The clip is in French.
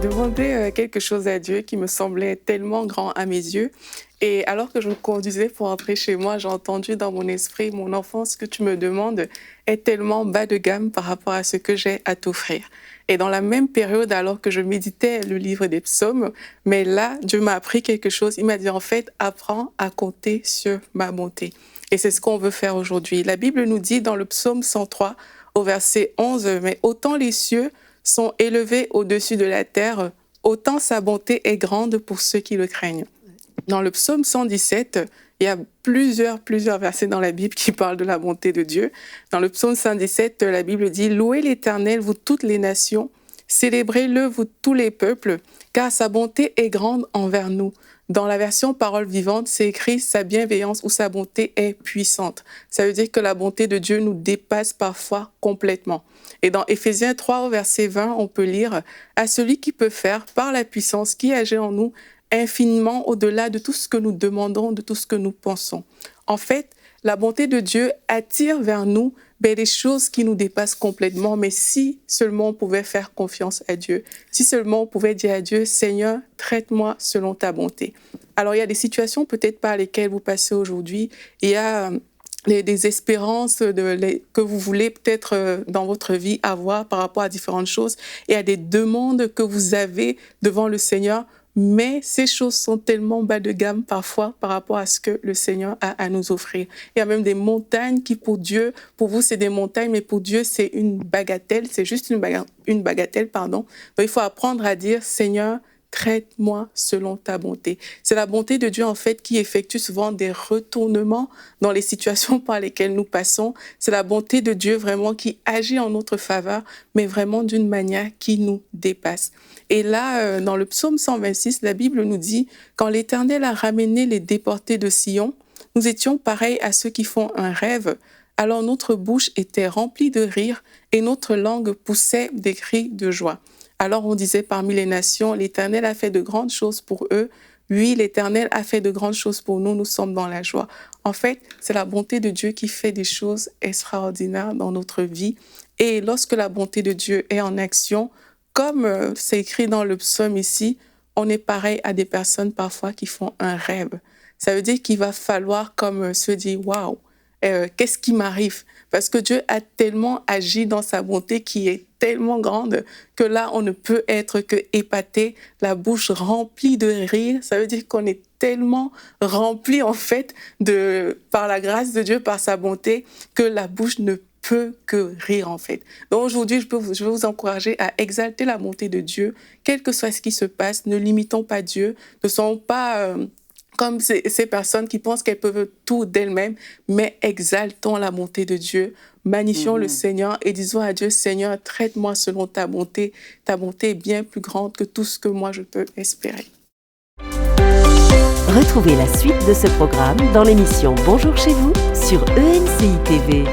demandé quelque chose à Dieu qui me semblait tellement grand à mes yeux. Et alors que je me conduisais pour entrer chez moi, j'ai entendu dans mon esprit: mon enfant, ce que tu me demandes est tellement bas de gamme par rapport à ce que j'ai à t'offrir. Et dans la même période, alors que je méditais le livre des psaumes, mais là, Dieu m'a appris quelque chose. Il m'a dit, en fait, apprends à compter sur ma bonté. Et c'est ce qu'on veut faire aujourd'hui. La Bible nous dit dans le psaume 103, au verset 11, mais autant les cieux sont élevés au-dessus de la terre, autant sa bonté est grande pour ceux qui le craignent. Dans le psaume 117, il y a plusieurs versets dans la Bible qui parlent de la bonté de Dieu. Dans le psaume 117, la Bible dit: louez l'Éternel, vous toutes les nations, célébrez-le, vous tous les peuples, car sa bonté est grande envers nous. Dans la version Parole vivante, c'est écrit: sa bienveillance ou sa bonté est puissante. Ça veut dire que la bonté de Dieu nous dépasse parfois complètement. Et dans Éphésiens 3, au verset 20, on peut lire: à celui qui peut faire, par la puissance qui agit en nous, infiniment au-delà de tout ce que nous demandons, de tout ce que nous pensons. En fait, la bonté de Dieu attire vers nous des choses qui nous dépassent complètement, mais si seulement on pouvait faire confiance à Dieu, si seulement on pouvait dire à Dieu: Seigneur, traite-moi selon ta bonté. Alors, il y a des situations peut-être par lesquelles vous passez aujourd'hui, il y a des espérances que vous voulez peut-être dans votre vie avoir par rapport à différentes choses, et il y a des demandes que vous avez devant le Seigneur, mais ces choses sont tellement bas de gamme parfois par rapport à ce que le Seigneur a à nous offrir. Il y a même des montagnes qui pour Dieu, pour vous c'est des montagnes, mais pour Dieu c'est une bagatelle, c'est juste une bagatelle, pardon. Donc il faut apprendre à dire: Seigneur, traite-moi selon ta bonté. C'est la bonté de Dieu en fait qui effectue souvent des retournements dans les situations par lesquelles nous passons. C'est la bonté de Dieu vraiment qui agit en notre faveur, mais vraiment d'une manière qui nous dépasse. Et là, dans le psaume 126, la Bible nous dit: quand l'Éternel a ramené les déportés de Sion, nous étions pareils à ceux qui font un rêve. Alors notre bouche était remplie de rire et notre langue poussait des cris de joie. Alors on disait parmi les nations: l'Éternel a fait de grandes choses pour eux. Oui, l'Éternel a fait de grandes choses pour nous, nous sommes dans la joie. En fait, c'est la bonté de Dieu qui fait des choses extraordinaires dans notre vie. Et lorsque la bonté de Dieu est en action, comme c'est écrit dans le psaume ici, on est pareil à des personnes parfois qui font un rêve. Ça veut dire qu'il va falloir comme se dire: waouh, qu'est-ce qui m'arrive? Parce que Dieu a tellement agi dans sa bonté qui est tellement grande que là, on ne peut être que épaté, la bouche remplie de rire. Ça veut dire qu'on est tellement rempli en fait par la grâce de Dieu, par sa bonté, que la bouche ne peut que rire en fait. Donc aujourd'hui, je veux vous encourager à exalter la bonté de Dieu, quel que soit ce qui se passe. Ne limitons pas Dieu, ne soyons pas comme ces personnes qui pensent qu'elles peuvent tout d'elles-mêmes, mais exaltons la bonté de Dieu, magnifions le Seigneur et disons à Dieu: Seigneur, traite-moi selon ta bonté est bien plus grande que tout ce que moi je peux espérer. Retrouvez la suite de ce programme dans l'émission Bonjour chez vous sur EMCI TV.